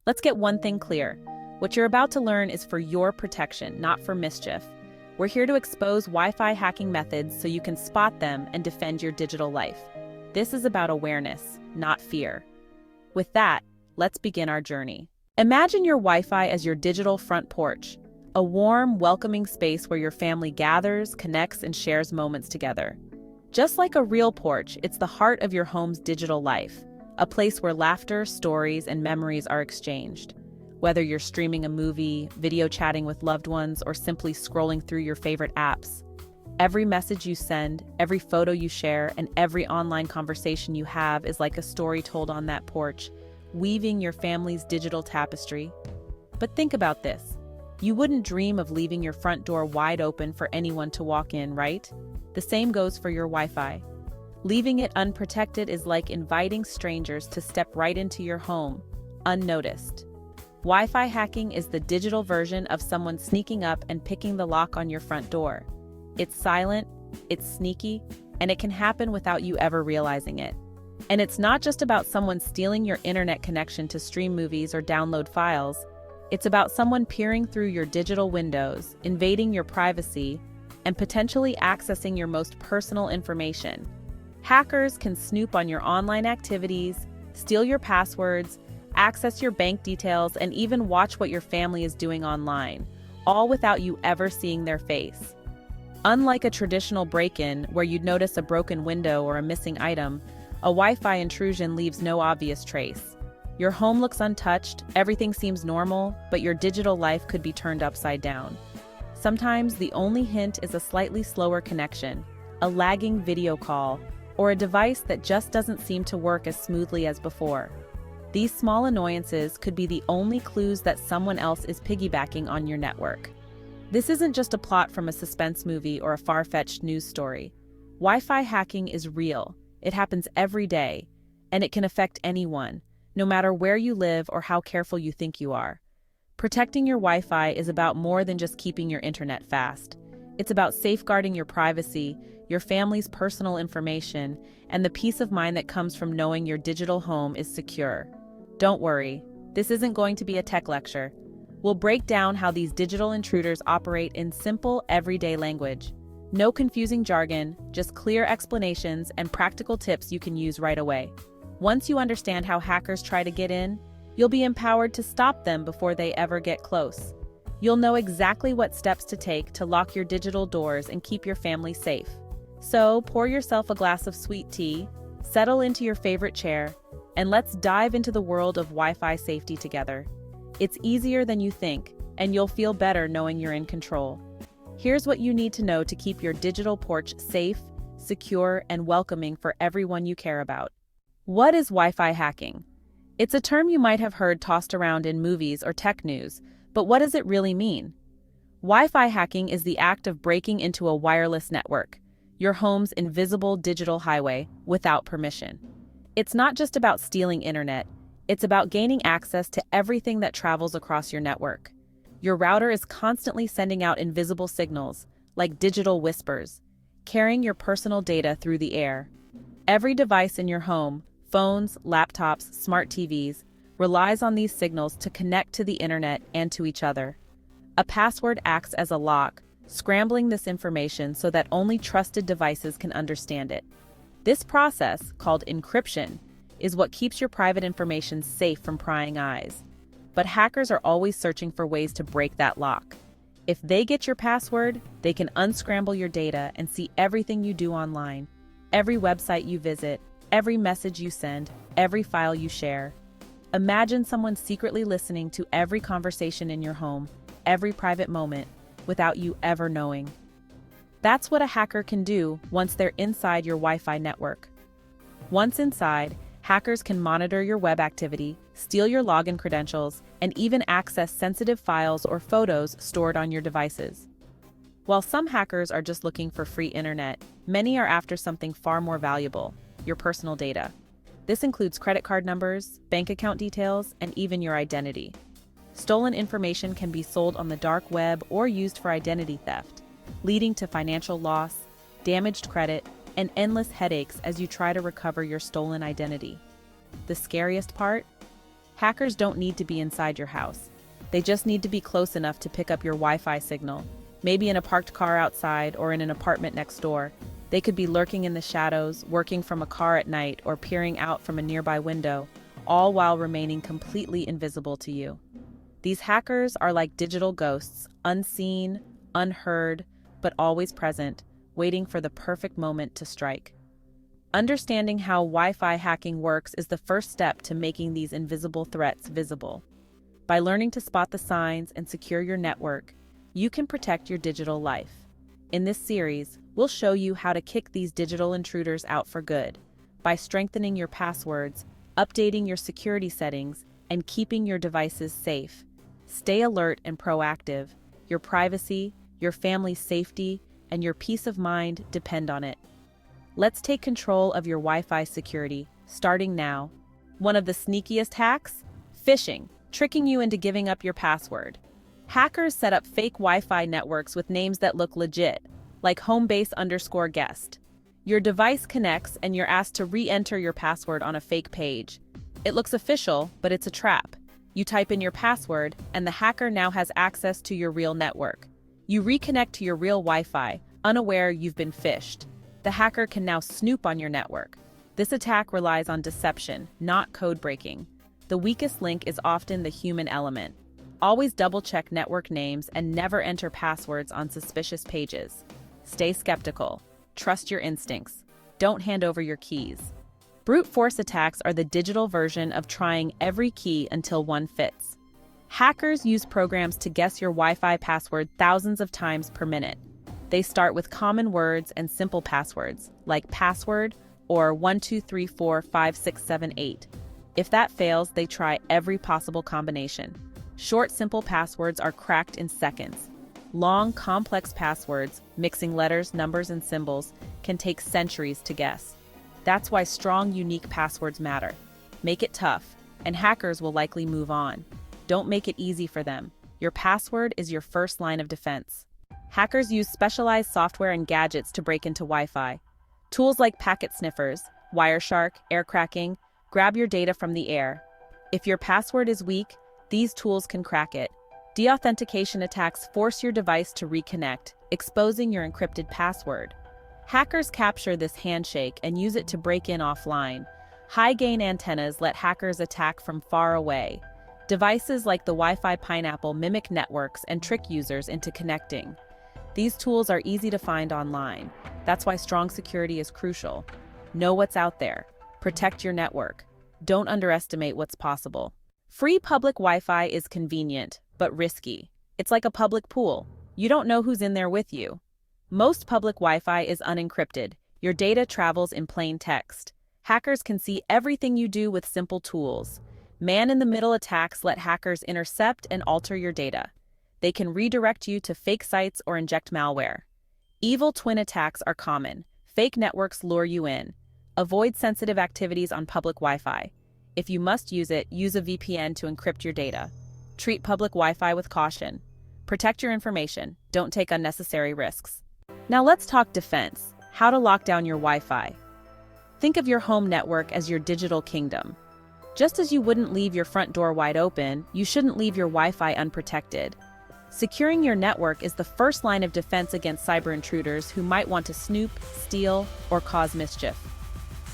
Let's get one thing clear. What you're about to learn is for your protection, not for mischief. We're here to expose Wi-Fi hacking methods so you can spot them and defend your digital life. This is about awareness, not fear. With that, let's begin our journey. Imagine your Wi-Fi as your digital front porch, a warm, welcoming space where your family gathers, connects, and shares moments together. Just like a real porch, it's the heart of your home's digital life, a place where laughter, stories, and memories are exchanged. Whether you're streaming a movie, video chatting with loved ones, or simply scrolling through your favorite apps, every message you send, every photo you share, and every online conversation you have is like a story told on that porch, weaving your family's digital tapestry. But think about this. You wouldn't dream of leaving your front door wide open for anyone to walk in, right? The same goes for your Wi-Fi. Leaving it unprotected is like inviting strangers to step right into your home, unnoticed. Wi-Fi hacking is the digital version of someone sneaking up and picking the lock on your front door. It's silent, it's sneaky, and it can happen without you ever realizing it. And it's not just about someone stealing your internet connection to stream movies or download files. It's about someone peering through your digital windows, invading your privacy, and potentially accessing your most personal information. Hackers can snoop on your online activities, steal your passwords, access your bank details, and even watch what your family is doing online, all without you ever seeing their face. Unlike a traditional break-in where you'd notice a broken window or a missing item, a Wi-Fi intrusion leaves no obvious trace. Your home looks untouched, everything seems normal, but your digital life could be turned upside down. Sometimes the only hint is a slightly slower connection, a lagging video call, or a device that just doesn't seem to work as smoothly as before. These small annoyances could be the only clues that someone else is piggybacking on your network. This isn't just a plot from a suspense movie or a far-fetched news story. Wi-Fi hacking is real. It happens every day, and it can affect anyone, no matter where you live or how careful you think you are. Protecting your Wi-Fi is about more than just keeping your internet fast. It's about safeguarding your privacy, your family's personal information, and the peace of mind that comes from knowing your digital home is secure. Don't worry, this isn't going to be a tech lecture. We'll break down how these digital intruders operate in simple, everyday language. No confusing jargon, just clear explanations and practical tips you can use right away. Once you understand how hackers try to get in, you'll be empowered to stop them before they ever get close. You'll know exactly what steps to take to lock your digital doors and keep your family safe. So, pour yourself a glass of sweet tea, settle into your favorite chair, and let's dive into the world of Wi-Fi safety together. It's easier than you think, and you'll feel better knowing you're in control. Here's what you need to know to keep your digital porch safe, secure, and welcoming for everyone you care about. What is Wi-Fi hacking? It's a term you might have heard tossed around in movies or tech news, but what does it really mean? Wi-Fi hacking is the act of breaking into a wireless network, your home's invisible digital highway, without permission. It's not just about stealing internet, it's about gaining access to everything that travels across your network. Your router is constantly sending out invisible signals, like digital whispers, carrying your personal data through the air. Every device in your home, phones, laptops, smart TVs, relies on these signals to connect to the internet and to each other. A password acts as a lock, scrambling this information so that only trusted devices can understand it. This process, called encryption, is what keeps your private information safe from prying eyes. But hackers are always searching for ways to break that lock. If they get your password, they can unscramble your data and see everything you do online, every website you visit, every message you send, every file you share. Imagine someone secretly listening to every conversation in your home, every private moment, without you ever knowing. That's what a hacker can do once they're inside your Wi-Fi network. Once inside, hackers can monitor your web activity, steal your login credentials, and even access sensitive files or photos stored on your devices. While some hackers are just looking for free internet, many are after something far more valuable: your personal data. This includes credit card numbers, bank account details, and even your identity. Stolen information can be sold on the dark web or used for identity theft, leading to financial loss, damaged credit, and endless headaches as you try to recover your stolen identity. The scariest part? Hackers don't need to be inside your house. They just need to be close enough to pick up your Wi-Fi signal, maybe in a parked car outside or in an apartment next door. They could be lurking in the shadows, working from a car at night, or peering out from a nearby window, all while remaining completely invisible to you. These hackers are like digital ghosts, unseen, unheard, but always present, waiting for the perfect moment to strike. Understanding how Wi-Fi hacking works is the first step to making these invisible threats visible. By learning to spot the signs and secure your network, you can protect your digital life. In this series, we'll show you how to kick these digital intruders out for good by strengthening your passwords, updating your security settings, and keeping your devices safe. Stay alert and proactive. Your privacy, your family's safety, and your peace of mind depend on it. Let's take control of your Wi-Fi security, starting now. One of the sneakiest hacks? Phishing, tricking you into giving up your password. Hackers set up fake Wi-Fi networks with names that look legit, like homebase_guest. Your device connects and you're asked to re-enter your password on a fake page. It looks official, but it's a trap. You type in your password, and the hacker now has access to your real network. You reconnect to your real Wi-Fi, unaware you've been phished. The hacker can now snoop on your network. This attack relies on deception, not code breaking. The weakest link is often the human element. Always double-check network names and never enter passwords on suspicious pages. Stay skeptical. Trust your instincts. Don't hand over your keys. Brute force attacks are the digital version of trying every key until one fits. Hackers use programs to guess your Wi-Fi password thousands of times per minute. They start with common words and simple passwords, like password or 12345678. If that fails, they try every possible combination. Short, simple passwords are cracked in seconds. Long, complex passwords, mixing letters, numbers, and symbols, can take centuries to guess. That's why strong, unique passwords matter. Make it tough, and hackers will likely move on. Don't make it easy for them. Your password is your first line of defense. Hackers use specialized software and gadgets to break into Wi-Fi. Tools like packet sniffers, Wireshark, air cracking, grab your data from the air. If your password is weak, these tools can crack it. Deauthentication attacks force your device to reconnect, exposing your encrypted password. Hackers capture this handshake and use it to break in offline. High-gain antennas let hackers attack from far away. Devices like the Wi-Fi Pineapple mimic networks and trick users into connecting. These tools are easy to find online. That's why strong security is crucial. Know what's out there. Protect your network. Don't underestimate what's possible. Free public Wi-Fi is convenient, but risky. It's like a public pool. You don't know who's in there with you. Most public Wi-Fi is unencrypted. Your data travels in plain text. Hackers can see everything you do with simple tools. Man-in-the-middle attacks let hackers intercept and alter your data. They can redirect you to fake sites or inject malware. Evil twin attacks are common. Fake networks lure you in. Avoid sensitive activities on public Wi-Fi. If you must use it, use a VPN to encrypt your data. Treat public Wi-Fi with caution. Protect your information. Don't take unnecessary risks. Now let's talk defense. How to lock down your Wi-Fi. Think of your home network as your digital kingdom. Just as you wouldn't leave your front door wide open, you shouldn't leave your Wi-Fi unprotected. Securing your network is the first line of defense against cyber intruders who might want to snoop, steal, or cause mischief.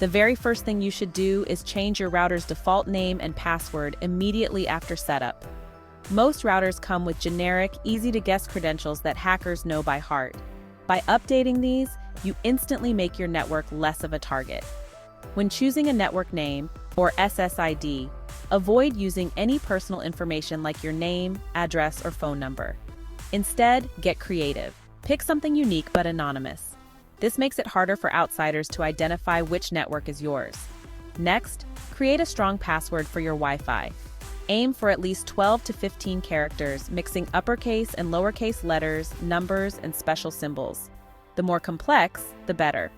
The very first thing you should do is change your router's default name and password immediately after setup. Most routers come with generic, easy-to-guess credentials that hackers know by heart. By updating these, you instantly make your network less of a target. When choosing a network name, or SSID, avoid using any personal information like your name, address, or phone number. Instead, get creative. Pick something unique but anonymous. This makes it harder for outsiders to identify which network is yours. Next, create a strong password for your Wi-Fi. Aim for at least 12 to 15 characters, mixing uppercase and lowercase letters, numbers, and special symbols. The more complex, the better.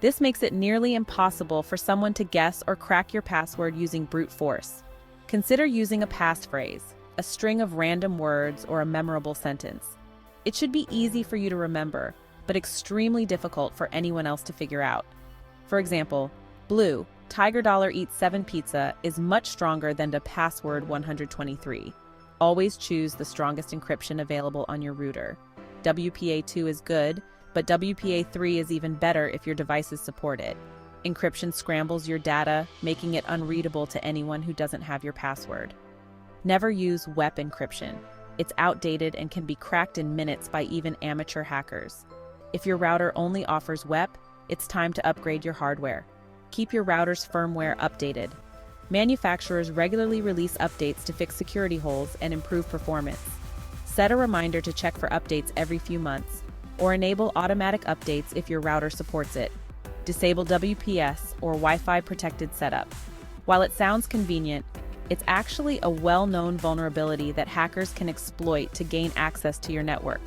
This makes it nearly impossible for someone to guess or crack your password using brute force. Consider using a passphrase, a string of random words, or a memorable sentence. It should be easy for you to remember, but extremely difficult for anyone else to figure out. For example, blue, Tiger Dollar Eats 7 Pizza is much stronger than the password 123. Always choose the strongest encryption available on your router. WPA2 is good, but WPA3 is even better if your devices support it. Encryption scrambles your data, making it unreadable to anyone who doesn't have your password. Never use WEP encryption. It's outdated and can be cracked in minutes by even amateur hackers. If your router only offers WEP, it's time to upgrade your hardware. Keep your router's firmware updated. Manufacturers regularly release updates to fix security holes and improve performance. Set a reminder to check for updates every few months, or enable automatic updates if your router supports it. Disable WPS or Wi-Fi protected setup. While it sounds convenient, it's actually a well-known vulnerability that hackers can exploit to gain access to your network.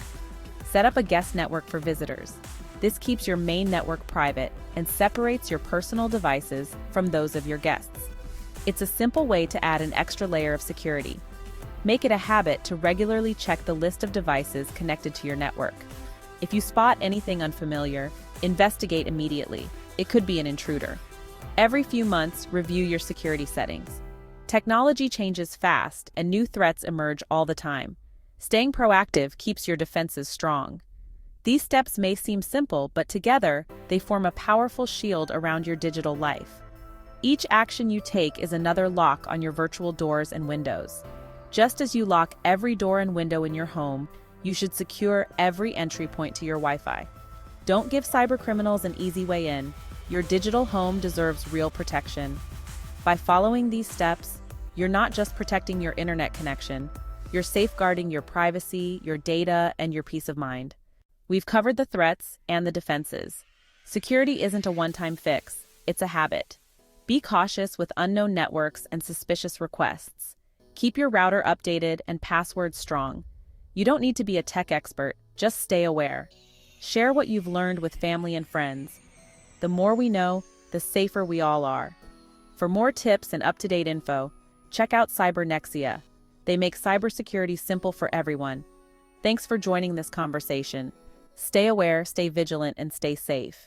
Set up a guest network for visitors. This keeps your main network private and separates your personal devices from those of your guests. It's a simple way to add an extra layer of security. Make it a habit to regularly check the list of devices connected to your network. If you spot anything unfamiliar, investigate immediately. It could be an intruder. Every few months, review your security settings. Technology changes fast, and new threats emerge all the time. Staying proactive keeps your defenses strong. These steps may seem simple, but together, they form a powerful shield around your digital life. Each action you take is another lock on your virtual doors and windows. Just as you lock every door and window in your home, you should secure every entry point to your Wi-Fi. Don't give cybercriminals an easy way in. Your digital home deserves real protection. By following these steps, you're not just protecting your internet connection, you're safeguarding your privacy, your data, and your peace of mind. We've covered the threats and the defenses. Security isn't a one-time fix, it's a habit. Be cautious with unknown networks and suspicious requests. Keep your router updated and passwords strong. You don't need to be a tech expert, just stay aware. Share what you've learned with family and friends. The more we know, the safer we all are. For more tips and up-to-date info, check out Cybernexia. They make cybersecurity simple for everyone. Thanks for joining this conversation. Stay aware, stay vigilant, and stay safe.